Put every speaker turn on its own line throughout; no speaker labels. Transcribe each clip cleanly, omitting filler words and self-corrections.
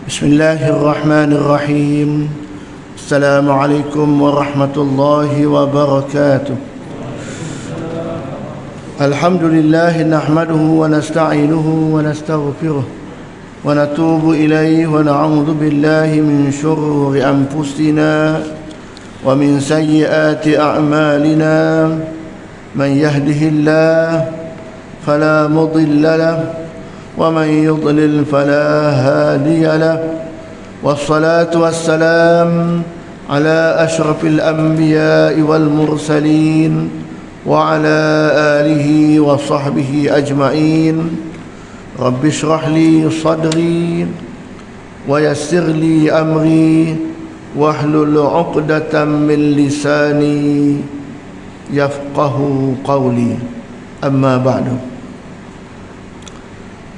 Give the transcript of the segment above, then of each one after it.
بسم الله الرحمن الرحيم. السلام عليكم ورحمة الله وبركاته. الحمد لله نحمده ونستعينه ونستغفره ونتوب إليه ونعوذ بالله من شرور أنفسنا ومن سيئات أعمالنا. من يهده الله فلا مضل له ومن يضلل فلا هادي له، والصلاة والسلام على أشرف الأنبياء والمرسلين وعلى آله وصحبه أجمعين. رب اشرح لي صدري ويسر لي أمري واحلل عقدة من لساني يفقه قولي. أما بعد.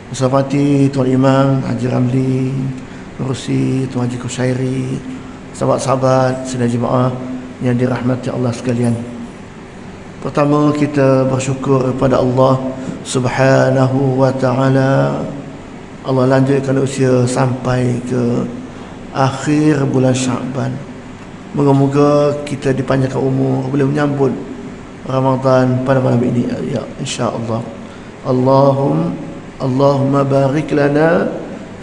Sahabat Tuan Imam Haji Ramli Rusi, Tuan Haji Kushairi, sahabat-sahabat sedaya jemaah yang dirahmati Allah sekalian. Pertama, kita bersyukur kepada Allah Subhanahu wa ta'ala. Allah lanjutkan usia sampai ke akhir bulan Syaban. Moga-moga kita dipanjangkan umur boleh menyambut Ramadan pada malam ini, ya, insya-Allah. Allahumma barik lana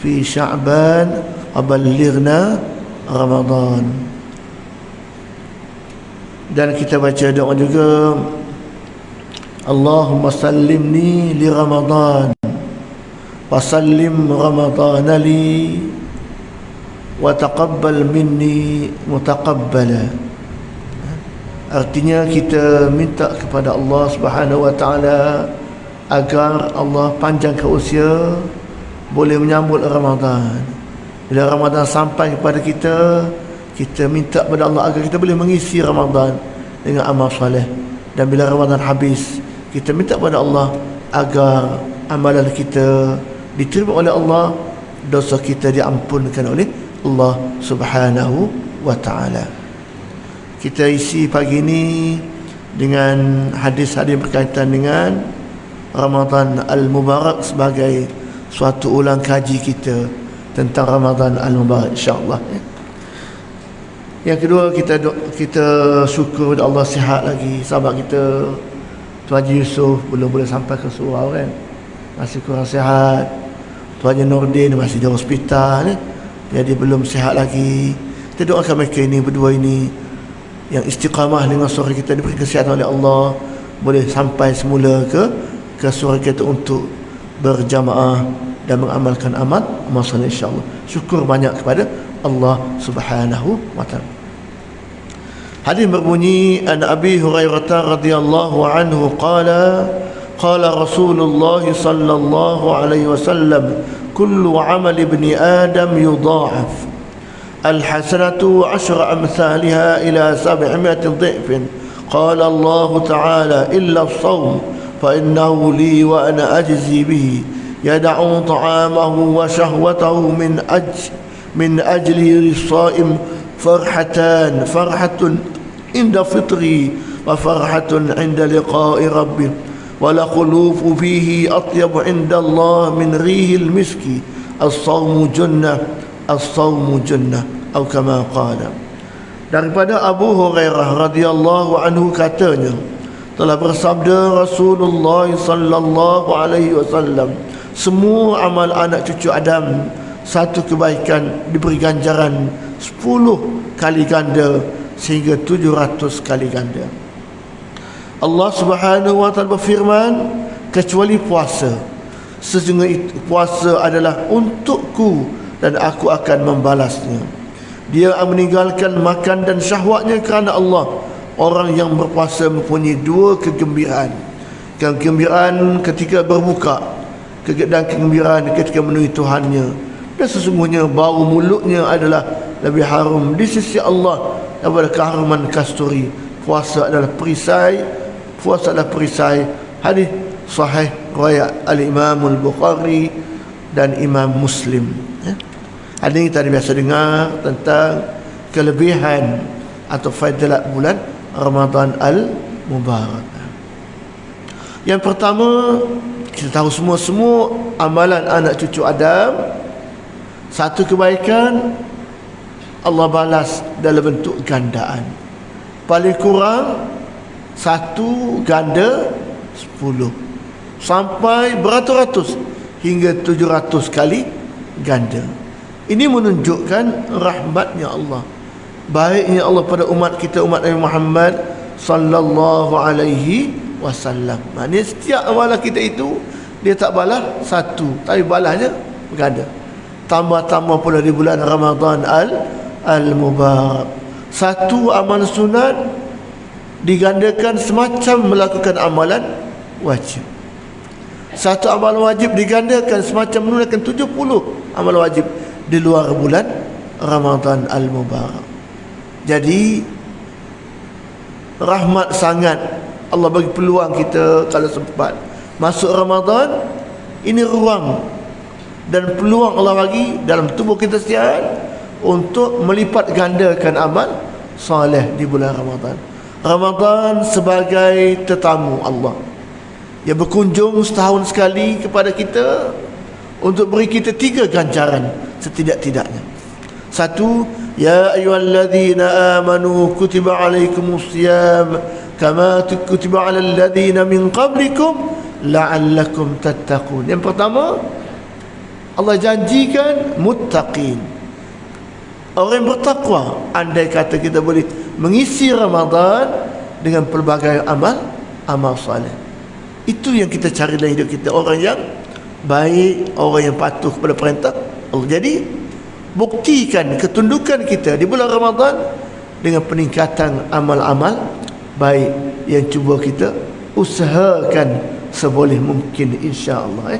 fi Sya'ban wa ballighna Ramadan. Dan kita baca doa juga, Allahumma sallimni li Ramadan wa sallim Ramadan li wa taqabbal minni mutaqabbala. Artinya kita minta kepada Allah Subhanahu wa ta'ala agar Allah panjangkan usia boleh menyambut Ramadan. Bila Ramadan sampai kepada kita, kita minta kepada Allah agar kita boleh mengisi Ramadan dengan amal soleh. Dan bila Ramadan habis, kita minta kepada Allah agar amalan kita diterima oleh Allah, dosa kita diampunkan oleh Allah Subhanahu wa ta'ala. Kita isi pagi ini dengan hadis-hadis berkaitan dengan Ramadan Al-Mubarak sebagai suatu ulang kaji kita tentang Ramadan Al-Mubarak, insya-Allah. Yang kedua, kita syukur kepada Allah sihat lagi. Sahabat kita Tuan Haji Yusof belum boleh sampai ke surau kan, masih kurang sihat. Tuan Haji Nordin masih di hospital, jadi belum sihat lagi. Kita doakan mereka ini berdua ini yang istiqamah dengan suara kita, diberi kesihatan oleh Allah, boleh sampai semula ke suara kita untuk berjamaah dan mengamalkan amal soleh, insya-Allah. Syukur banyak kepada Allah Subhanahu wa ta'ala. Hadis berbunyi, an Abi Hurairah radhiyallahu anhu qala Rasulullah sallallahu alaihi wasallam, kullu amal ibni Adam yudha'af, al-hasanatu 'ashra amsalha ila 700 dhifin. Qala Allah ta'ala illa as-sawm فإنه لي وأنا أجزي به يدع طعامه وشهوته من أجل الصائم فرحتان، فرحة عند فطري وفرحة عند لقاء ربي، ولخلوف فيه أطيب عند الله من ريح المسك. الصوم جنة، الصوم جنة، أو كما قال. Daripada Abu Hurairah radhiyallahu anhu katanya, telah bersabda Rasulullah sallallahu alaihi wasallam, semua amal anak cucu Adam satu kebaikan diberi ganjaran 10 kali ganda sehingga 700 kali ganda. Allah Subhanahu wa ta'ala berfirman, kecuali puasa, sesungguhnya puasa adalah untukku dan aku akan membalasnya. Dia meninggalkan makan dan syahwatnya kerana Allah. Orang yang berpuasa mempunyai dua kegembiraan. Kegembiraan ketika berbuka dan kegembiraan ketika menemui Tuhannya. Dan sesungguhnya bau mulutnya adalah lebih harum di sisi Allah daripada keharuman kasturi. Puasa adalah perisai, puasa adalah perisai. Hadis sahih riwayat Al-Imam Al-Bukhari dan Imam Muslim. Hadis ini tadi biasa dengar tentang kelebihan atau fadilat bulan Ramadan Al-Mubarak. Yang pertama, kita tahu semua amalan anak cucu Adam Satu kebaikan Allah balas dalam bentuk gandaan. Paling kurang satu ganda 10 sampai beratus-ratus hingga 700 kali ganda. Ini menunjukkan rahmatnya Allah, baiknya Allah pada umat kita, umat Nabi Muhammad sallallahu alaihi wasallam. Maknanya setiap amalan kita itu dia tak balas satu, tapi balasnya berganda. Tambah-tambah pula di bulan Ramadan al-Mubarak. Satu amal sunat digandakan semacam melakukan amalan wajib. Satu amal wajib digandakan semacam menunaikan 70 amal wajib di luar bulan Ramadan al-Mubarak. Jadi rahmat sangat Allah bagi peluang kita kalau sempat masuk Ramadan. Ini ruang dan peluang Allah bagi dalam tubuh kita sekalian untuk melipat gandakan amal soleh di bulan Ramadan. Ramadan sebagai tetamu Allah yang berkunjung setahun sekali kepada kita untuk beri kita 3 ganjaran setidak-tidaknya. Satu, ya ayyuhalladzina amanu kutiba alaikumusiyam kama kutiba alal ladzina min qablikum la'allakum tattaqun. Yang pertama, Allah janjikan muttaqin, orang yang bertakwa. Andai kata kita boleh mengisi Ramadan dengan pelbagai amal saleh, itu yang kita cari dalam hidup kita, orang yang baik, orang yang patuh kepada perintah Allah. Jadi buktikan ketundukan kita di bulan Ramadan dengan peningkatan amal-amal baik yang cuba kita usahakan seboleh mungkin, insya-Allah.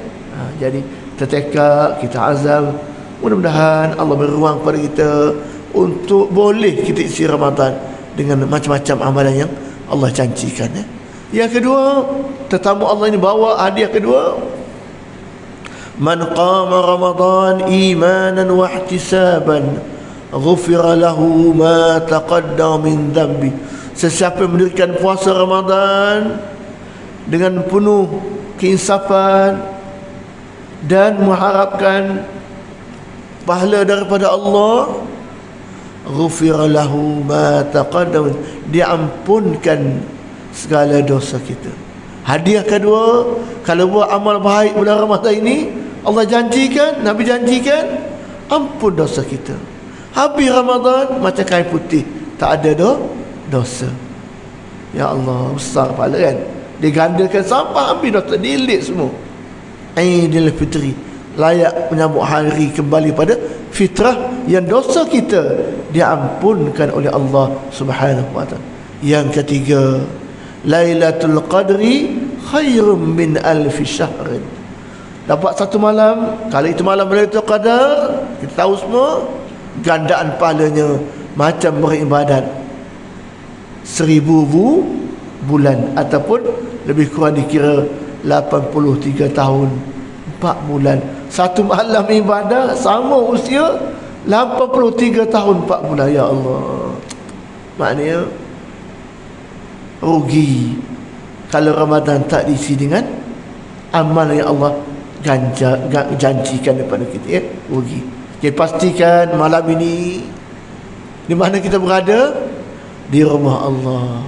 Jadi kita tekad, kita azam, mudah-mudahan Allah beri ruang kepada kita untuk boleh kita isi Ramadan dengan macam-macam amalan yang Allah janjikan. Yang kedua, tetamu Allah ini bawa hadiah kedua. Man qama Ramadan imanan wa ihtisaban ghufira lahu ma taqaddama min dhanbi. Sesiapa yang mendirikan puasa Ramadan dengan penuh keinsafan dan mengharapkan pahala daripada Allah, ghufira lahu ma taqaddama, diampunkan segala dosa kita. Hadiah kedua, kalau buat amal baik bulan Ramadan ini, Allah janjikan, Nabi janjikan ampun dosa kita. Habis Ramadan macam kain putih, tak ada dosa. Ya Allah, besar pahala kan. Digandakan sampai habis dosa, delete semua. Aidil Fitri, layak menyambut hari kembali pada fitrah yang dosa kita diampunkan oleh Allah Subhanahu wa taala. Yang ketiga, Lailatul Qadri khairum min alfi syahrin. Dapat satu malam, kalau itu malam Lailatul Qadar, kita tahu semua gandaan pahalanya macam beribadat 1000 bulan, ataupun lebih kurang dikira 83 tahun 4 bulan. Satu malam ibadah sama usia 83 tahun 4 bulan. Ya Allah, maknanya rugi kalau Ramadan tak diisi dengan amal yang Allah janjikan kepada kita. Rugi. Jadi pastikan malam ini di mana kita berada, di rumah Allah.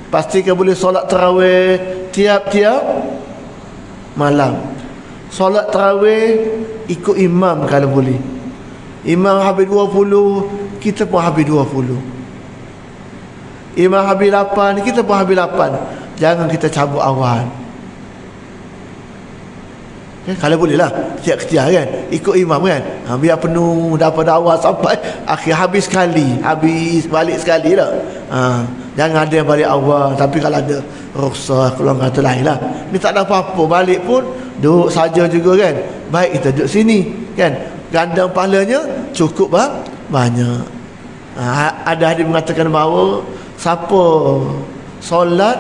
Pastikan boleh solat tarawih tiap-tiap malam. Solat tarawih ikut imam kalau boleh. Imam habis 20, kita pun habis 20. Imam habis 8, kita pun habis 8. Jangan kita cabut awal. Kalau boleh lah, tiap-tiap kan, ikut imam kan. Biar penuh daripada awal sampai akhir, habis sekali, habis balik sekali lah. Jangan ada yang balik awal. Tapi kalau ada rukhsah, kalau kata lain lah, ni tak ada apa-apa, balik pun duduk saja juga kan. Baik kita duduk sini kan, gandang pahalanya cukup banyak. Ada hadis mengatakan bahawa siapa solat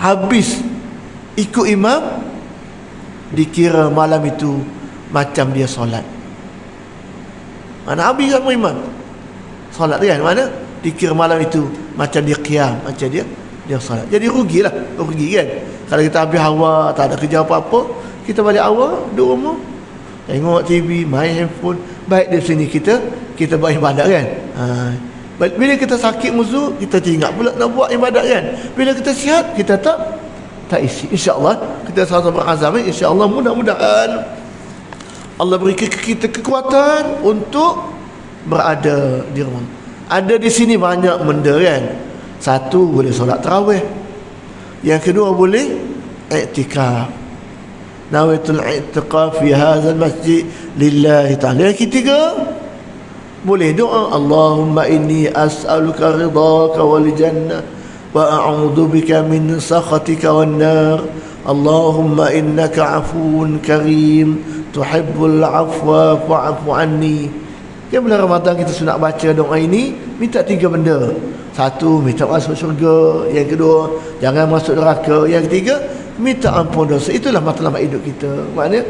habis ikut imam, dikira malam itu macam dia solat. Mana habis sama imam solat kan, mana dikira malam itu macam dia qiyam, macam dia solat. Jadi rugilah, rugi kan. Kalau kita habis awal, tak ada kerja apa-apa, kita balik awal duduk rumah, tengok TV, main handphone. Baik di sini kita buat ibadat kan. Bila kita sakit musuh, kita ingat pula nak buat ibadat kan. Bila kita sihat, kita tak isi. InsyaAllah kita sama-sama berazam, InsyaAllah mudah-mudahan Allah beri kita kekuatan untuk berada di rumah. Ada di sini banyak benda kan. Satu, boleh solat tarawih. Yang kedua, boleh i'tikaf. Nawaitul i'tikaf fi hadzal masjid lillahi ta'ala. Yang ketiga, boleh doa, Allahumma inni as'aluka ridhaka wal jannah wa a'udzu bika min sakhatika wan nar. Allahumma innaka afuwun karim tuhibbul afwa fa'fu anni. Kan bulan Ramadan kita sunat baca doa ini, minta 3 benda. Satu, minta masuk syurga. Yang kedua, jangan masuk neraka. Yang ketiga, minta ampun dosa. Itulah matlamat hidup kita. Maknanya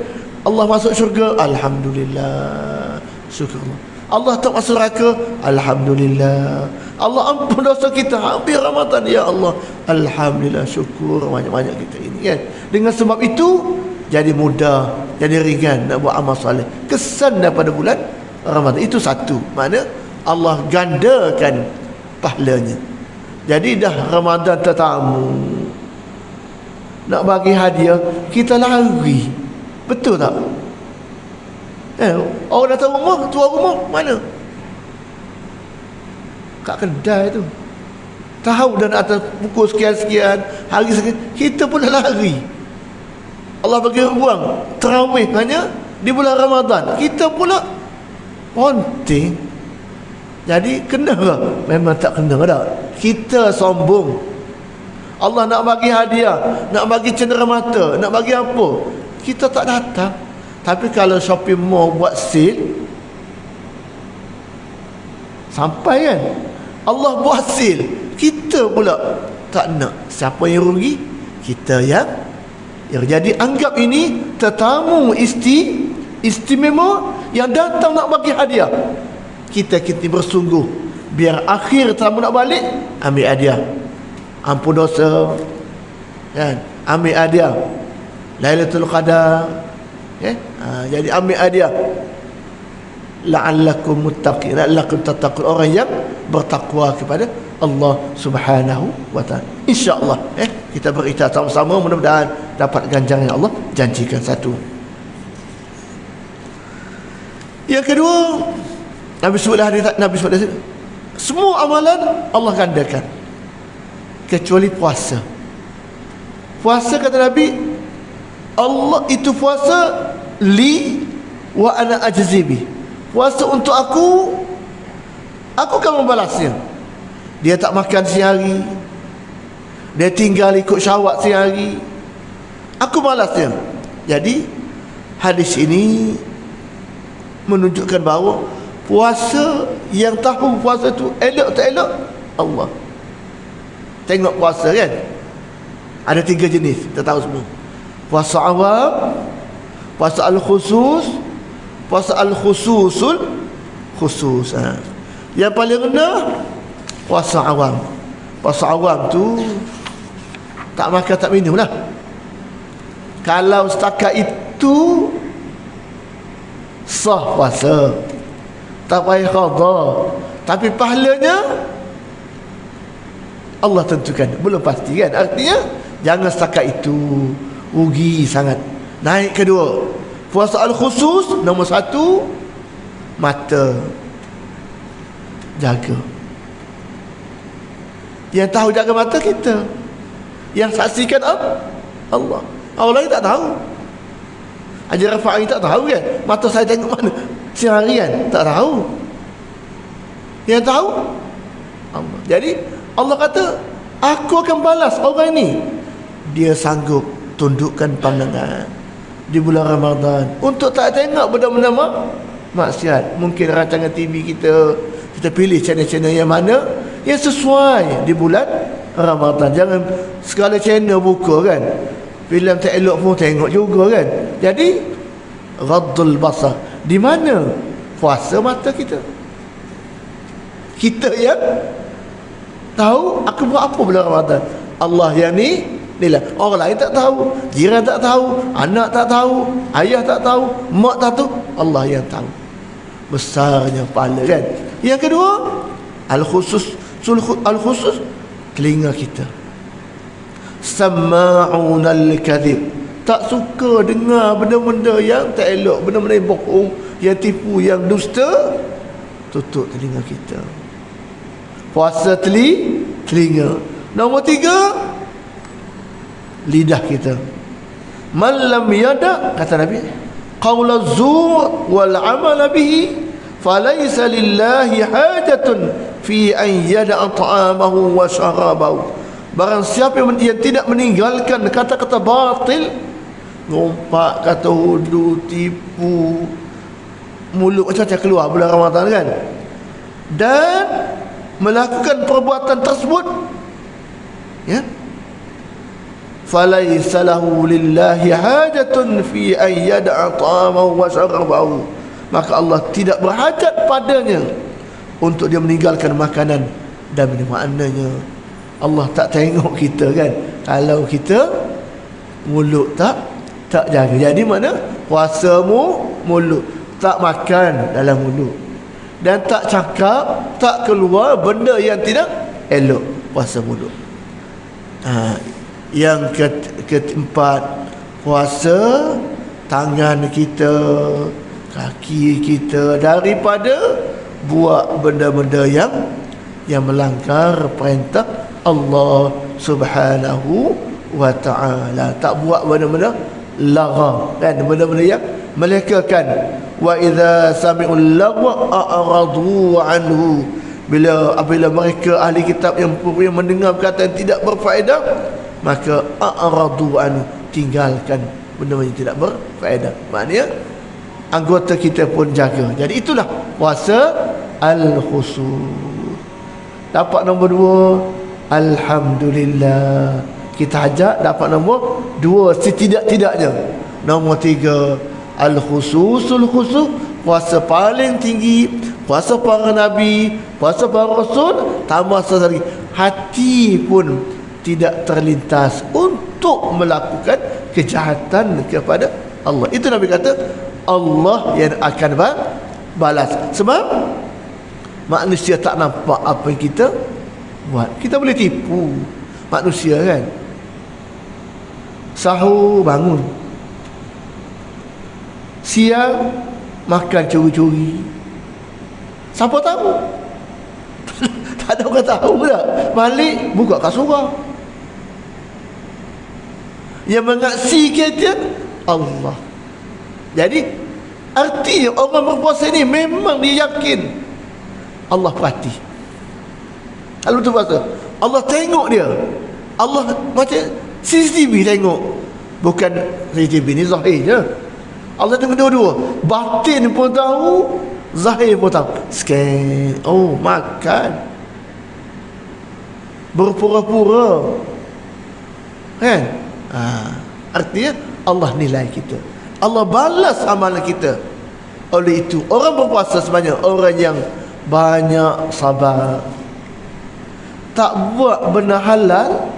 Allah masuk syurga, alhamdulillah, syukurlah. Allah tak masuk neraka, alhamdulillah. Allah ampun dosa kita hampir Ramadan, ya Allah, alhamdulillah, syukur. Banyak-banyak kita ini kan. Dengan sebab itu jadi mudah, jadi ringan nak buat amal soleh. Kesan daripada bulan Ramadan itu satu. Mana Allah gandakan pahalanya. Jadi dah Ramadan tetamu, nak bagi hadiah, kita lari. Betul tak? Orang datang rumah, tuan rumah mana? Kat kedai tu. Tahu dah nak atas pukul sekian-sekian, hari sekian, kita pun dah lari. Allah bagi ruang tarawih hanya di bulan Ramadan. Kita pula ponting. Jadi kena ke? Memang tak kena dah. Kita sombong. Allah nak bagi hadiah, nak bagi cenderamata, nak bagi apa, kita tak datang. Tapi kalau shopping mall buat sale, sampai kan, Allah buat sale, kita pula tak nak. Siapa yang rugi? Kita yang jadi anggap ini tetamu istimewa yang datang nak bagi hadiah. Kita bersungguh, biar akhir tamu nak balik, ambil hadiah ampun dosa kan, ambil hadiah Lailatul Qadar jadi ambil hadiah la'allakum muttaqin, la'allakum tattaqun, orang yang bertakwa kepada Allah Subhanahu wa taala. Insya-Allah kita berikhtiar sama-sama, mudah-mudahan dapat ganjaran yang Allah janjikan. Satu. Yang kedua, Nabi sebut semua amalan Allah gandakan kecuali puasa. Puasa kata Nabi, Allah itu puasa li wa ana ajzibi. Puasa untuk aku akan membalasnya. Dia tak makan sehari, dia tinggal ikut syawak sehari, aku balasnya. Jadi hadis ini menunjukkan bahawa puasa, yang tahu puasa tu elok tak elok Allah. Tengok puasa kan, ada 3 jenis, kita tahu semua. Puasa awam, puasa al-khusus, puasa al-khususul khusus. Yang paling rendah puasa awam. Puasa awam tu tak makan tak minum lah. Kalau setakat itu sah puasa, tak payah qada, tapi pahalanya Allah tentukan, belum pasti kan. Artinya jangan setakat itu, rugi sangat. Naik kedua, puasa al-khusus. Nombor 1, mata jaga. Yang tahu jaga mata kita, yang saksikan Allah. Orang lain tak tahu. Haji Rafa'i tak tahu kan, mata saya tengok mana seharian, tak tahu. Yang tahu Allah. Jadi Allah kata, aku akan balas orang ini. Dia sanggup tundukkan pandangan di bulan Ramadan untuk tak tengok benda-benda maksiat. Mungkin rancangan TV kita pilih channel-channel yang mana yang sesuai di bulan Ramadan. Jangan segala channel buka kan, filem tak elok pun tengok juga kan. Jadi ghaddul basar. Di mana puasa mata kita? Kita yang tahu aku buat apa bulan Ramadan. Allah yang ni Inilah orang lain tak tahu, jiran tak tahu, anak tak tahu, ayah tak tahu, mak tak tahu, Allah yang tahu. Besarnya pahala kan. Yang kedua, al-khusus, al-khusus telinga kita. Sama'unal kadhib, tak suka dengar benda-benda yang tak elok, benda-benda yang bohong, yang tipu, yang dusta. Tutup telinga kita. Puasa telinga. Nombor 3, lidah kita. Man lam yada, kata Nabi, qaula zur wal amal bihi falaysa lillahi hajatun fi an yada'a ta'amahu wa syarabahu. Barang siapa yang tidak meninggalkan kata-kata batil, ngumpat, kata hudu, tipu, mulut macam-macam keluar bulan Ramadan kan, dan melakukan perbuatan tersebut, ya, falaysa lahu lillahi hajatun fi an yada'a ta'amahu wa syarabahu, maka Allah tidak berhajat padanya untuk dia meninggalkan makanan dan minumannya. Allah tak tengok kita kan, kalau kita mulut tak jaga. Jadi mana puasamu mulut, tak makan dalam mulut, dan tak cakap, tak keluar benda yang tidak elok, puasa mulut. Yang keempat, puasa tangan kita, kaki kita daripada buat benda-benda yang melanggar perintah Allah Subhanahu wa ta'ala. Tak buat benda-benda larang kan, benda-benda yang melekakan. Wa idza sami'ul lagwa a'radu anhu, apabila mereka ahli kitab yang mendengar perkataan tidak berfaedah, maka a'radu anhu, tinggalkan benda-benda yang tidak berfaedah. Maknanya anggota kita pun jaga. Jadi itulah puasa al-khusus. Dapat nombor 2, alhamdulillah. Kita hajat dapat nombor 2 setidak-tidaknya. Nombor 3, al-khususul khusus, puasa paling tinggi, puasa para nabi, puasa para rasul. Tambah satu lagi, hati pun tidak terlintas untuk melakukan kejahatan kepada Allah. Itu Nabi kata Allah yang akan balas. Sebab manusia tak nampak apa yang kita buat. Kita boleh tipu manusia kan. Sahur bangun, siang makan curi-curi. Siapa tahu? Tak ada orang tahu tak. Balik buka kat surau. Yang mengaksikan dia Allah. Jadi arti orang berpuasa ni memang dia yakin Allah perhati. Kalau betul puasa, Allah tengok dia. Allah macam CCTV tengok. Bukan CCTV ni zahir je. Allah tengok dua-dua. Batin pun tahu, zahir pun tahu. Scan. Oh, makan. Berpura-pura. Kan? Artinya Allah nilai kita. Allah balas amalan kita. Oleh itu, orang berpuasa sebenarnya orang yang banyak sabar. Tak buat benda halal,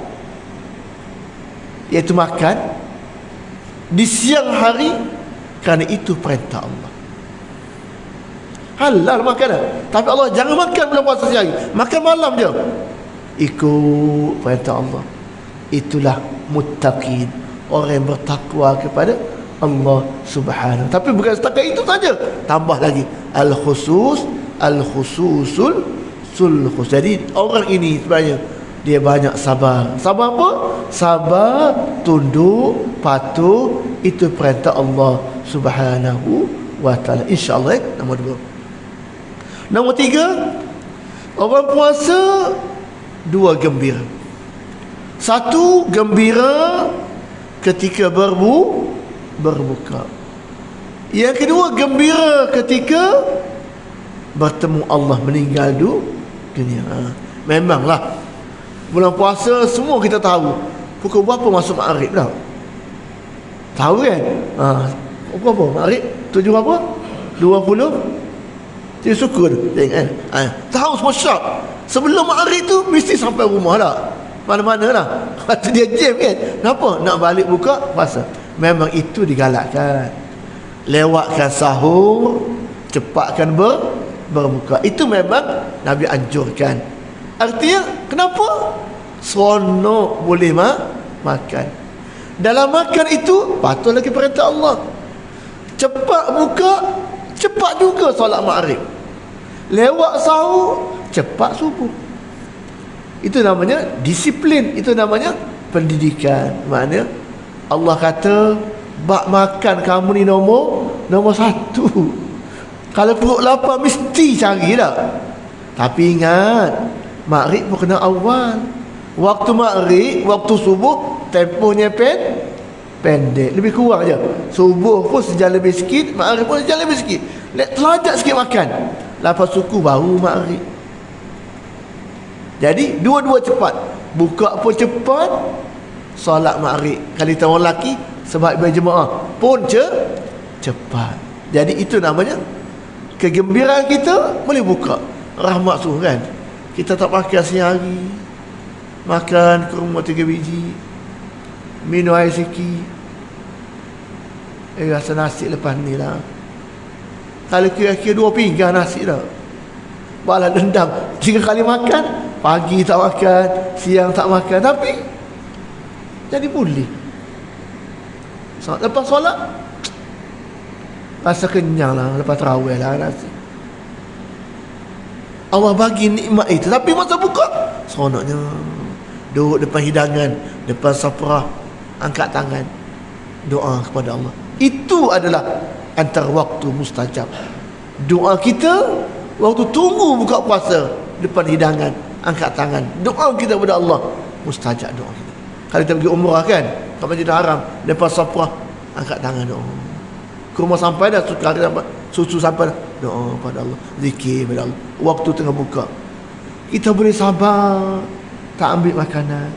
iaitu makan di siang hari, kerana itu perintah Allah. Halal makanan, tapi Allah jangan makan bulan puasa siang hari, makan malam je. Ikut perintah Allah. Itulah muttaqin, orang yang bertakwa kepada Allah Subhanahu. Tapi bukan setakat itu saja, tambah lagi al-khusus, al-khususul sulhus. Jadi orang ini sebenarnya dia banyak sabar. Sabar apa? Sabar, tunduk, patuh. Itu perintah Allah Subhanahu wa ta'ala. InsyaAllah nombor 2. Nombor 3, orang puasa 2 gembira. 1 gembira ketika berbuka. Yang kedua gembira ketika bertemu Allah, meninggal dunia. Memanglah bulan puasa semua kita tahu pukul berapa masuk maghrib dah. Tahu kan? Pukul berapa maghrib? 7 berapa? 20. Dia suka tu tengok kan. Tahu semua syak. Sebelum maghrib tu mesti sampai rumah dah. mana-mana lah. Lepas tu dia jam kan. Kenapa? Nak balik buka puasa. Memang itu digalakkan. Lewatkan sahur, cepatkan berbuka. Itu memang Nabi anjurkan. Artinya kenapa? Seronok boleh makan. Dalam makan itu patut lagi perintah Allah. Cepat buka, cepat juga solat maghrib. Lewat sahur, cepat subuh. Itu namanya disiplin. Itu namanya pendidikan. Maknanya Allah kata bak makan kamu ni nombor satu. Kalau perut lapar mesti cari dah. Tapi ingat, maghrib pun kena awal. Waktu maghrib, waktu subuh tempohnya pendek, lebih kurang je. Subuh pun sejam lebih sikit, maghrib pun sejam lebih sikit. Telajak sikit makan. Lepas suku baru maghrib. Jadi dua-dua cepat. Buka pun cepat, solat maghrib kalau kita orang lelaki sebab berjemaah pun cepat. Jadi itu namanya kegembiraan kita boleh buka. Rahmat suruh kan. Kita tak makan siang hari, makan kurma 3 biji, minum air sikit, rasa nasi lepas ni lah. Kalau kira-kira 2 pinggan nasi dah, balas dendam 3 kali makan. Pagi tak makan, siang tak makan, tapi jadi boleh. Lepas solat rasa kenyang lah. Lepas tarawih lah nasi. Allah bagi nikmat itu. Tapi masa buka seronoknya. Duduk depan hidangan, depan safrah, angkat tangan, doa kepada Allah. Itu adalah antara waktu mustajab. Doa kita waktu tunggu buka puasa, depan hidangan, angkat tangan, doa kita kepada Allah, mustajab doa kita. Kalau kita pergi umrah kan, kat Masjidil Haram, lepas safrah, angkat tangan doa. Ke rumah sampai dah, susu sampai dah, doa pada Allah, zikir pada Allah. Waktu tengah buka, kita boleh sabar, tak ambil makanan.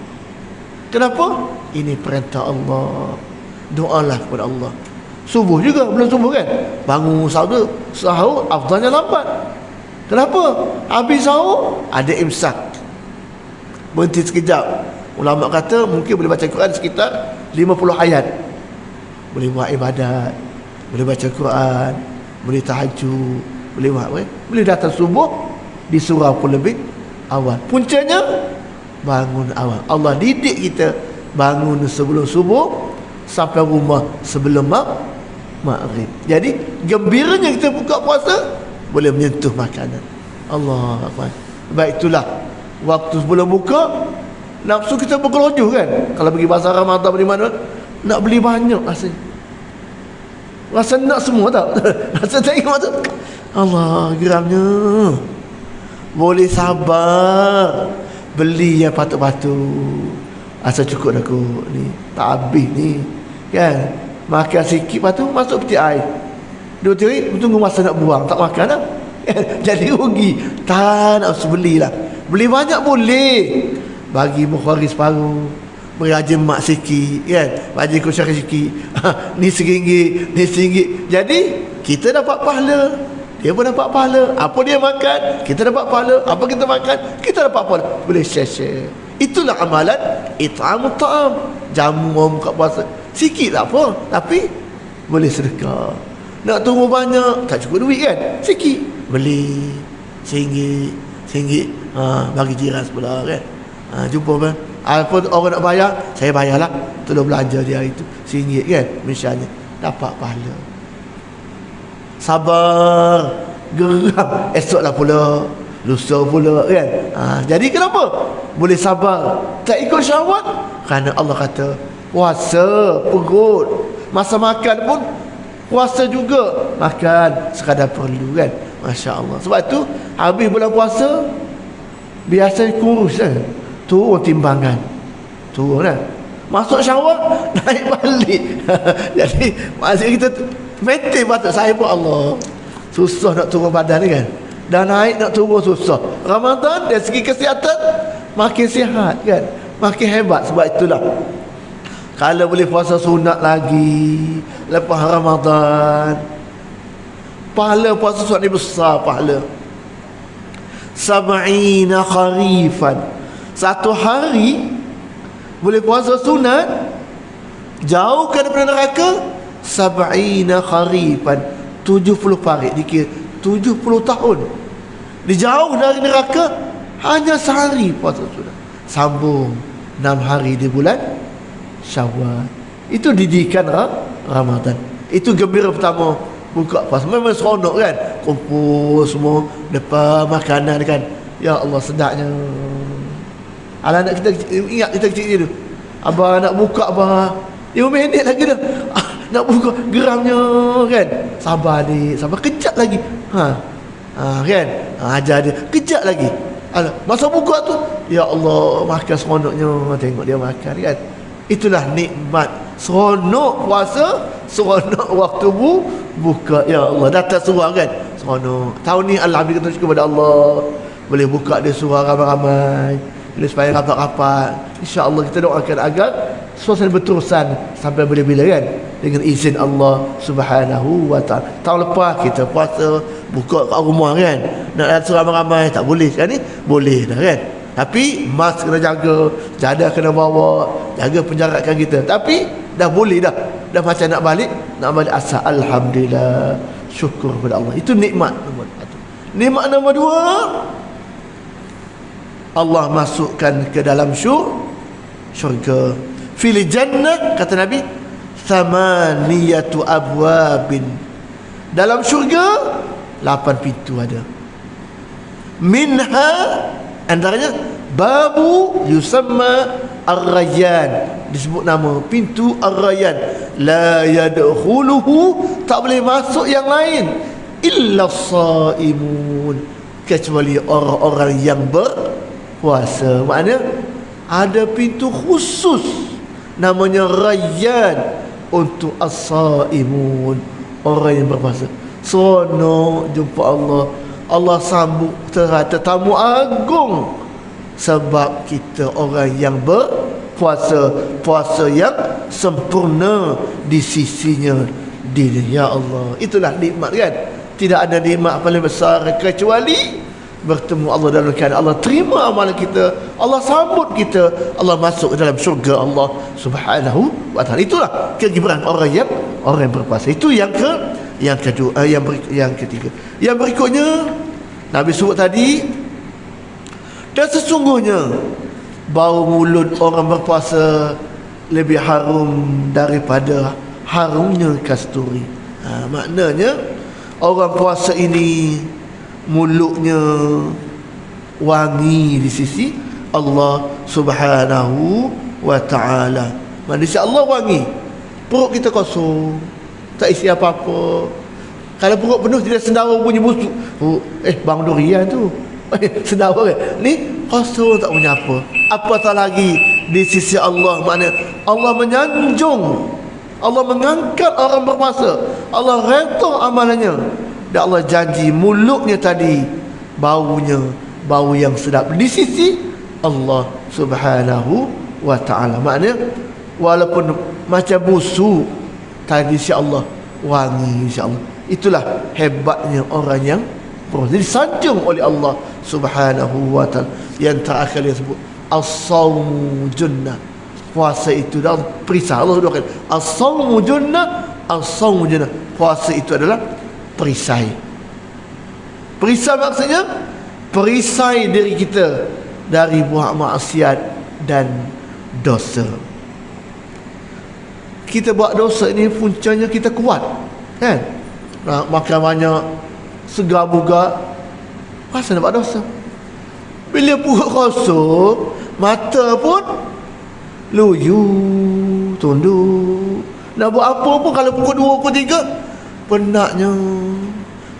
Kenapa? Ini perintah Allah. Doalah kepada Allah. Subuh juga, belum subuh kan, bangun sahur afdalnya lambat. Kenapa? Habis sahur ada imsak, berhenti sekejap. Ulama kata mungkin boleh baca Quran sekitar 50 ayat. Boleh buat ibadat, boleh baca Quran, boleh tahajud, boleh datang subuh di surau pun lebih awal. Puncanya bangun awal. Allah didik kita bangun sebelum subuh sampai rumah sebelum maghrib. Jadi gembiranya kita buka puasa boleh menyentuh makanan. Allah Akbar. Baik, itulah waktu sebelum buka, nafsu kita berkelojoh kan. Kalau pergi pasar Ramadan di mana, nak beli banyak rasanya. Rasa nak semua tak? Rasa tengok tu, Allah, geramnya. Boleh sabar, beli yang patut-patut. Asal cukup dah kot ni, tak habis ni kan. Makan sikit, lepas tu masuk peti air. 2-3 hari tunggu masa nak buang, tak makan dah. Jadi rugi. Tak nak belilah. Beli banyak boleh, bagi Bukhari separuh, beri haji mak sikit kan, haji kusyari sikit. Ni RM1, ni RM1. Jadi kita dapat pahala, dia pun dapat pahala. Apa dia makan, kita dapat pahala. Apa kita makan, kita dapat pahala. Boleh share-share. Itulah amalan it'amut ta'am. Jamu orang buka puasa sikit tak apa, tapi boleh sedekah. Nak tunggu banyak, tak cukup duit kan, sikit beli RM1, bagi jiran sebelah kan. Jumpa kan, apa orang nak bayar, saya bayarlah, tolong belanja dia hari tu RM1 kan, misalnya, dapat pahala. Sabar, geram, esoklah pula, lusa pula kan. Jadi kenapa boleh sabar, tak ikut syahwat? Kerana Allah kata puasa perut, masa makan pun puasa juga, makan sekadar perlu kan. Masya Allah. Sebab tu habis bulan puasa biasanya kurus kan, turun timbangan, turun kan. Masuk syawal naik balik. Jadi maksud kita maintain patut. Saya pun Allah, susah nak turun badan ni kan, dah naik nak turun susah. Ramadan dari segi kesihatan makin sihat kan, makin hebat. Sebab itulah kalau boleh puasa sunat lagi lepas Ramadan, pahala puasa sunat ni besar pahala. Sab'ina kharifan, 1 hari boleh puasa sunat, jauhkan daripada neraka sab'ina kharifan, 70 parit, dikira 70 tahun dijauh dari neraka hanya sehari puasa sunat. Sambung 6 hari di bulan Syawal. Itu didikan Ramadan. Itu gembira pertama buka puasa. Memang seronok kan, kumpul semua depan makanan kan. Ya Allah, sedapnya. Anak kita ingat kita kecil tu, abang nak buka abang 5 minit lagi dah. Nak buka geramnya kan. Sabar ni, sabar, kejap lagi. Kan. Ajar dia, kejap lagi. Masa buka tu, ya Allah, makan seronoknya. Tengok dia makan kan. Itulah nikmat seronok puasa, seronok waktu buka. Ya Allah, datang surah kan, seronok. Tahun ni alhamdulillah kita syukur kepada Allah, boleh buka dia surah ramai-ramai, boleh supaya rapat-rapat. InsyaAllah kita doakan agar suasana berterusan sampai bila-bila kan, dengan izin Allah Subhanahu wa ta'ala. Tahun lepas kita puasa buka kat rumah kan, nak datang ramai-ramai tak boleh. Sekarang ni boleh dah kan. Tapi mask kena jaga, jadah kena bawa, jaga penjarakan kita. Tapi dah boleh dah. Dah macam nak balik asal alhamdulillah, syukur kepada Allah. Itu nikmat nombor 1. Nikmat nombor 2, Allah masukkan ke dalam syurga. Fil jannah, kata Nabi, thamaniyatu abwabin. Dalam syurga 8 pintu ada. Minha, antaranya babu yusamma ar-rayyan, disebut nama pintu ar-rayyan. La yadkhuluhu, tak boleh masuk yang lain, illa as-saimun, kecuali orang-orang yang berpuasa. Maknanya ada pintu khusus namanya rayyan untuk as-saimun, orang yang berpuasa. Seronok jumpa Allah. Allah sambut tetamu agung sebab kita orang yang berpuasa, puasa yang sempurna di sisinya dia. Ya Allah, itulah nikmat kan. Tidak ada nikmat paling besar kecuali bertemu Allah dalam keadaan Allah terima amalan kita, Allah sambut kita, Allah masuk ke dalam syurga Allah Subhanahu wa ta'ala. Itulah kegembiraan orang yang berpuasa. Itu yang kedua, yang ketiga. Yang berikutnya Nabi sebut tadi, dan sesungguhnya bau mulut orang berpuasa lebih harum daripada harumnya kasturi. Maknanya orang puasa ini mulutnya wangi di sisi Allah Subhanahu wa ta'ala. Manusia Allah wangi. Perut kita kosong, tak isi apa-apa. Kalau perut penuh, tidak sendawa bunyi busuk. Bang durian tu sendawa kan. Ni kosong, tak punya apa. Apatah lagi di sisi Allah. Maknanya Allah menyanjung, Allah mengangkat orang berpuasa, Allah reta amalannya. Dan Allah janji mulutnya tadi baunya bau yang sedap di sisi Allah Subhanahu wa ta'ala. Maknanya walaupun macam busuk, tadi insya-Allah wangi insya-Allah. Itulah hebatnya orang yang berpuasa, disanjung oleh Allah Subhanahu wa ta'ala. Yang terakhir dia sebut as-sawmu junnah. Puasa itu dah perisai. Allah doakan as-sawmu junnah, as-sawmu junnah. Puasa itu adalah perisai. Perisai maksudnya perisai diri kita dari buat maksiat dan dosa. Kita buat dosa ini puncanya kita kuat kan, nak makan banyak, segar bugar, pasal nak buat dosa. Bila perut kosong, mata pun luyu, tunduk. Nak buat apa pun, kalau pukul 2, pukul 3, penatnya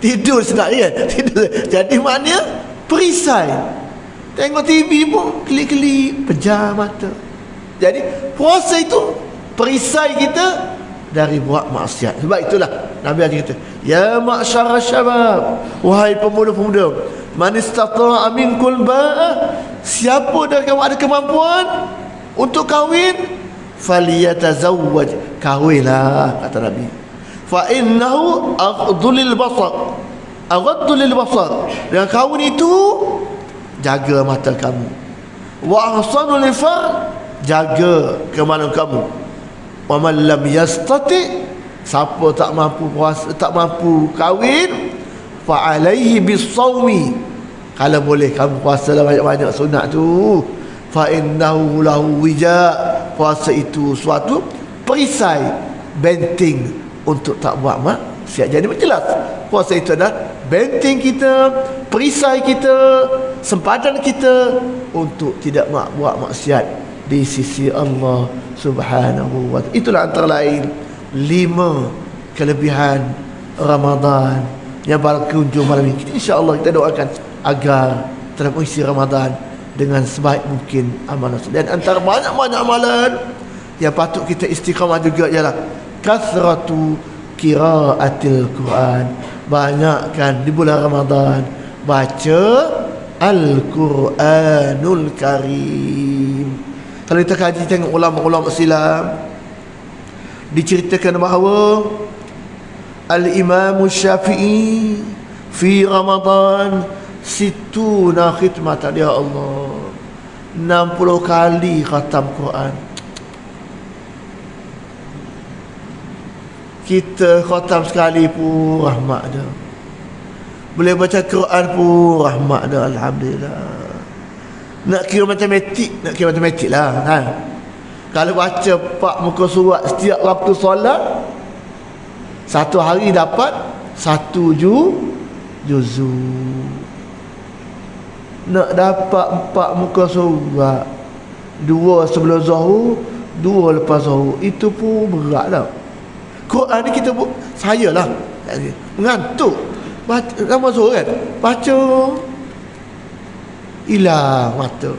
tidur sedap kan. Tidur. Jadi maknanya perisai. Tengok TV pun kelip-kelip, pejam mata. Jadi puasa itu perisai kita dari buat maksiat. Sebab itulah Nabi kata, ya ma'syara syabab, wahai pemuda-pemuda, man istata'a minkul ba'ah, siapa dari kamu ada kemampuan untuk kahwin, faliyatazawwaj, kahwinlah, kata Nabi. Fa innahu aghaddu lil basar, dengan kahwin itu jaga mata kamu, wa ahsanu lil far, jaga kemaluan kamu. Wa man lam yastati, siapa tak mampu puasa, tak mampu kahwin, fa alaihi bisawmi, kalau boleh kamu puasalah banyak-banyak sunat tu. Fa innahu lahu wija, puasa itu suatu perisai, benteng untuk tak buat maksiat. Jadi jelas puasa itu adalah benteng kita, perisai kita, sempadan kita untuk tidak buat maksiat di sisi Allah Subhanahu wa ta'ala. Itulah antara lain 5 kelebihan Ramadan yang berkunjung malam ini. InsyaAllah kita doakan agar telah mengisi Ramadan dengan sebaik mungkin amalan. Dan antara banyak-banyak amalan yang patut kita istiqamah juga ialah kasratu qiraatil Quran. Banyakkan di bulan Ramadan baca Al-Quranul Karim. Kalau kita kaji tengok ulama-ulama Islam, diceritakan bahawa Al-Imam Syafi'i fi Ramadan situna khitmatan, ya Allah, 60 kali khatam Quran. Kita khatam sekali pun rahmat dah. Boleh baca Quran pun rahmat dah, alhamdulillah. Nak kira matematik lah kan. Kalau baca 4 muka surat setiap waktu solat, satu hari dapat 1 juzu. Nak dapat 4 muka surat, 2 sebelum zuhur, 2 lepas zuhur, itu pun berat lah. Quran ni kita buat, saya lah mengantuk baca zuhur kan, baca hilang mata,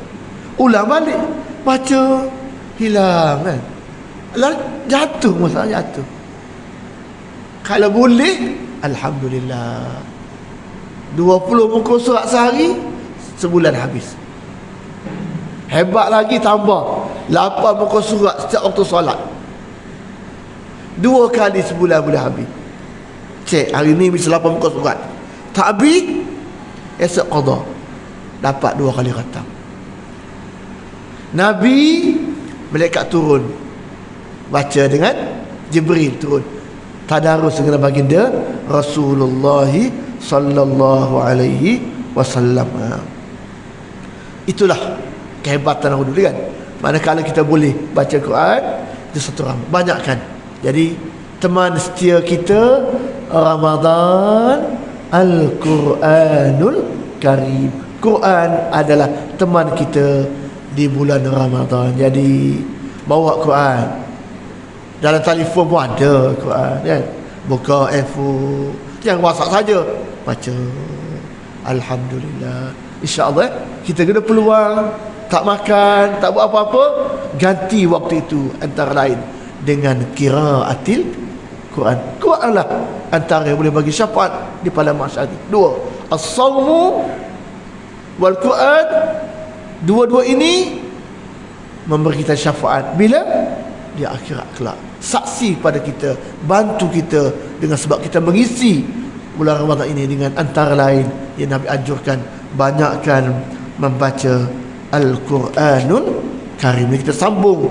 ulang balik baca hilang kan, jatuh, masalah jatuh. Kalau boleh, alhamdulillah, 20 muka surat sehari, sebulan habis. Hebat lagi tambah 8 muka surat setiap waktu solat, 2 kali sebulan boleh habis. Cek hari ni bisa 8 muka surat, tak habis, esok qada, dapat 2 kali khatam. Nabi, malaikat turun baca dengan Jibril turun tadarus dengan baginda Rasulullah sallallahu alaihi wasallam. Itulah kehebatan orang dulu kan. Manakala kita boleh baca Quran, itu satu rahmat, banyakkan. Jadi teman setia kita Ramadan, Al-Quranul Karim. Quran adalah teman kita di bulan Ramadan. Jadi bawa Quran, dalam telefon pun ada Quran kan. Buka info, jangan WhatsApp saja, baca. Alhamdulillah. InsyaAllah kita kena peluang, tak makan, tak buat apa-apa, ganti waktu itu antara lain dengan qiraatil Quran. Quran lah antara yang boleh bagi syafaat di pada mahsyar. 2, as-sawmu wal Quran. Dua-dua ini memberi kita syafaat bila di akhirat kelak. Saksi pada kita, bantu kita dengan sebab kita mengisi bulan Ramadan ini dengan antara lain yang Nabi anjurkan, banyakkan membaca Al-Quranul Karim. Kita sambung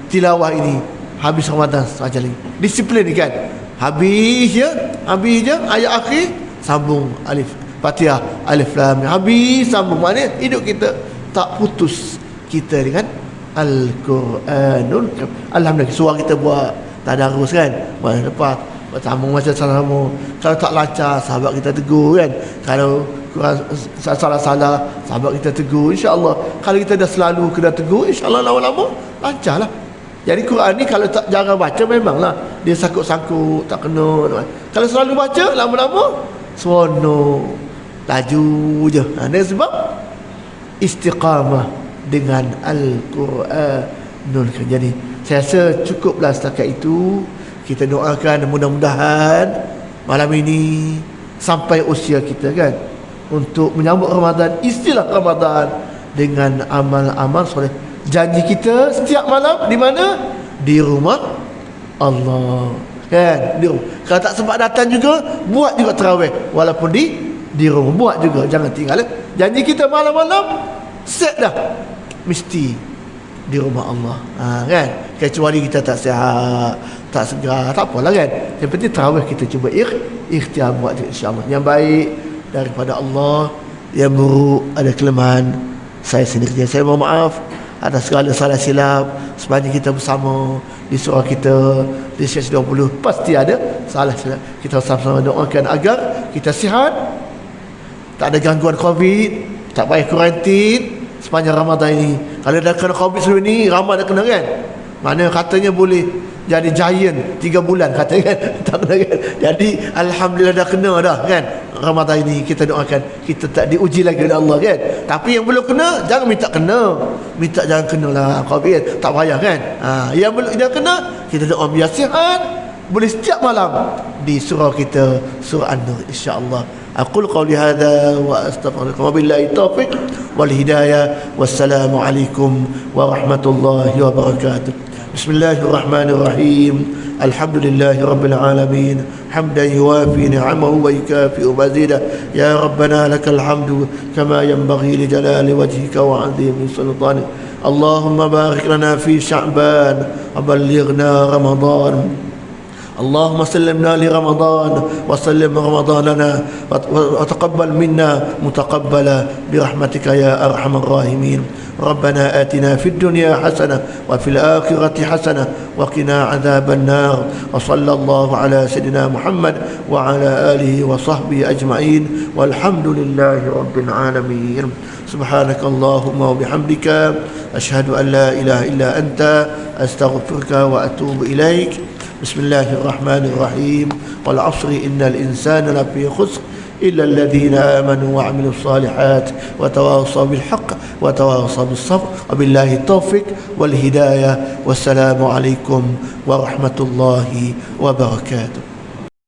tilawah ini habis Ramadan saja lagi. Disiplin ni kan. Habis je ayat akhir, sambung alif Fatihah, alif lam mim, habis sambung. Maknanya hidup kita tak putus kita dengan Al-Quranul Karim. Alhamdulillah, suara kita buat tadarus kan. Masa lepas sambung macam sama. Kalau tak lancar, sahabat kita tegur kan. Kalau kurang salah-salah, sahabat kita tegur, insya-Allah. Kalau kita dah selalu kena tegur, insya-Allah lama-lama lancarlah. Jadi Quran ni kalau tak jarang baca, memanglah dia sangkut-sangkut, tak kena. Kalau selalu baca, lama-lama seronok, laju je. Ini sebab istiqamah dengan Al-Quranul Karim. Jadi saya rasa cukuplah setakat itu. Kita doakan mudah-mudahan malam ini sampai usia kita kan, untuk menyambut Ramadan, istilah Ramadan dengan amal-amal soleh. Janji kita setiap malam di mana? Di rumah Allah kan. Di rumah. Kalau tak sempat datang juga, buat juga tarawih walaupun di rumah, buat juga, jangan tinggal. Janji kita malam-malam set dah, mesti di rumah Allah. Kan? Kecuali kita tak sihat, tak segar, tak apalah kan. Yang penting tarawih kita cuba ikhtiar buat insya-Allah. Yang baik daripada Allah, yang buruk ada kelemahan saya sendiri. Saya mohon maaf atas segala salah silap. Sepanjang kita bersama di surau kita di sesi 20 pasti ada salah silap. Kita sama-sama doakan agar kita sihat, tak ada gangguan Covid, tak payah kuarantin sepanjang Ramadan ini. Kalau dah kena Covid sebelum ni, ramai dah kena kan. Mana katanya boleh jadi giant 3 bulan katanya kan. Tak kena kan. Jadi alhamdulillah dah kena dah kan. Ramadan ini kita doakan kita tak diuji lagi oleh Allah kan. Tapi yang belum kena jangan minta kena. Minta jangan kenalah Covid, tak payah kan. Yang belum dah kena kita doa biar sihat, boleh setiap malam di surau kita, surah An-Nur insya-Allah. Aqul qawli hadha wa astaghfiruka wa billahi taufiq wal hidayah. Wassalamu alaikum warahmatullahi wabarakatuh. Bismillahirrahmanirrahim. Alhamdulillahi rabbil alamin. Hamdan yuwafi ni'amahu wa yukafi'u mazidah. Ya Rabbana lakal hamdu kama yanbaghi li jalali wajhika wa 'azimi sultanik. Allahumma barik lana fi Sya'ban wa ballighna Ramadan. اللهم سلمنا لرمضان وسلم رمضان لنا وتقبل منا متقبلا برحمتك يا أرحم الراحمين. ربنا آتنا في الدنيا حسنة وفي الآخرة حسنة وقنا عذاب النار. وصلى الله على سيدنا محمد وعلى آله وصحبه أجمعين والحمد لله رب العالمين. سبحانك اللهم وبحمدك أشهد أن لا إله إلا أنت أستغفرك وأتوب إليك. بسم الله الرحمن الرحيم. والعصر إن الإنسان لفي خسر إلا الذين آمنوا وعملوا الصالحات وتواصوا بالحق وتواصوا بالصبر وبالله التوفيق والهداية. والسلام عليكم ورحمة الله وبركاته.